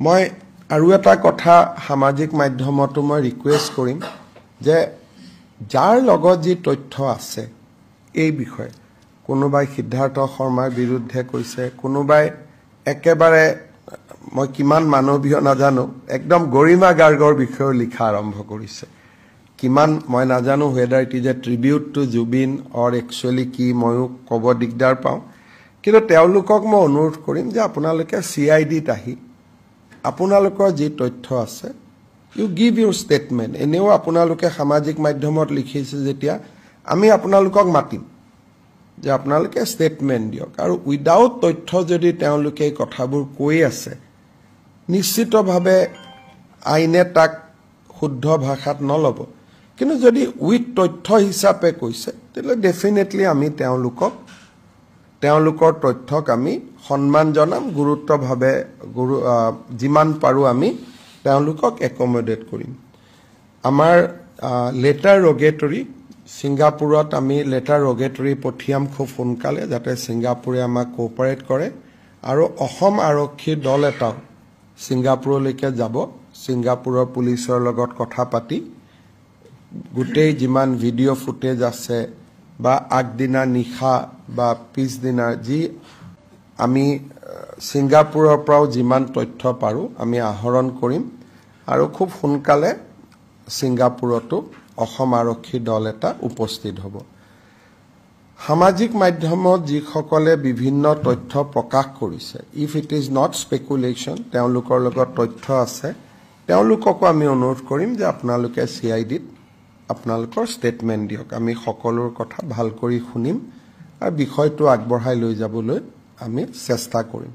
মই আৰু এটা কথা সামাজিক মাধ্যমতো মই ৰিকুৱেষ্ট কৰিম যে যাৰ লগত যি তথ্য আছে এই বিষয়ে কোনোবাই সিদ্ধাৰ্থ শৰ্মাৰ বিৰুদ্ধে কৈছে কোনোবাই একেবাৰে মই কিমান মানৱীয় নাজানো একদম গৰিমা গাৰ্গৰ বিষয়ে লিখা আৰম্ভ কৰিছে কিমান মই নাজানো whether it is a tribute to Jubin or actually কি ময়ো ক'ব দিগদাৰ পাওঁ কিন্তু তেওঁলোকক মই অনুৰোধ কৰিম যে আপোনালোকে CID-ত আহি আপোনালোকৰ যি তথ্য আছে you give your statement এনেও আপোনালোকে সামাজিক মাধ্যমত লিখিছে যেতিয়া আমি আপোনালোকক মাতিম যে আপোনালোকে ষ্টেটমেন্ট দিয়ক আৰু উইদাউট তথ্য যদি তেওঁলোকে কথাবোৰ কৈ আছে নিশ্চিতভাৱে আইনে তাক শুদ্ধ ভাষাত নলব কিন্তু যদি উইথ তথ্য হিচাপে কৈছে তেলে ডেফিনেটলি আমি তেওঁলোকৰ তথ্যক আমি সন্মান জনাম গুৰুত্বভাৱে যিমান পাৰো আমি তেওঁলোকক একমোডেট কৰিম আমাৰ লেটাৰ ৰগেটৰী সিঙ্গাপুৰত আমি লেটাৰ ৰগেটৰী পঠিয়াম খুব সোনকালে যাতে সিঙ্গাপুৰে আমাক কোঅপাৰেট কৰে আৰু অসম আৰক্ষীৰ দল এটাও সিঙ্গাপুৰলৈকে যাব সিঙ্গাপুৰৰ পুলিচৰ লগত কথা পাতি গোটেই যিমান ভিডিঅ' ফুটেজ আছে বা আগদিনা নিশা বা পিছদিনা যি আমি সিঙ্গাপুৰৰ পৰাও যিমান তথ্য পাৰো আমি আহৰণ কৰিম আৰু খুব সোনকালে সিঙ্গাপুৰতো অসম আৰক্ষী দল এটা উপস্থিত হ'ব সামাজিক মাধ্যমত যিসকলে বিভিন্ন তথ্য প্ৰকাশ কৰিছে if it is not speculation তেওঁলোকৰ লগত তথ্য আছে তেওঁলোককো আমি অনুৰোধ কৰিম যে আপোনালোকে CID-ত আপোনালোকৰ ষ্টেটমেন্ট দিয়ক আমি সকলোৰ কথা ভাল কৰি শুনিম আৰু বিষয়টো আগবঢ়াই লৈ যাবলৈ আমি চেষ্টা কৰিম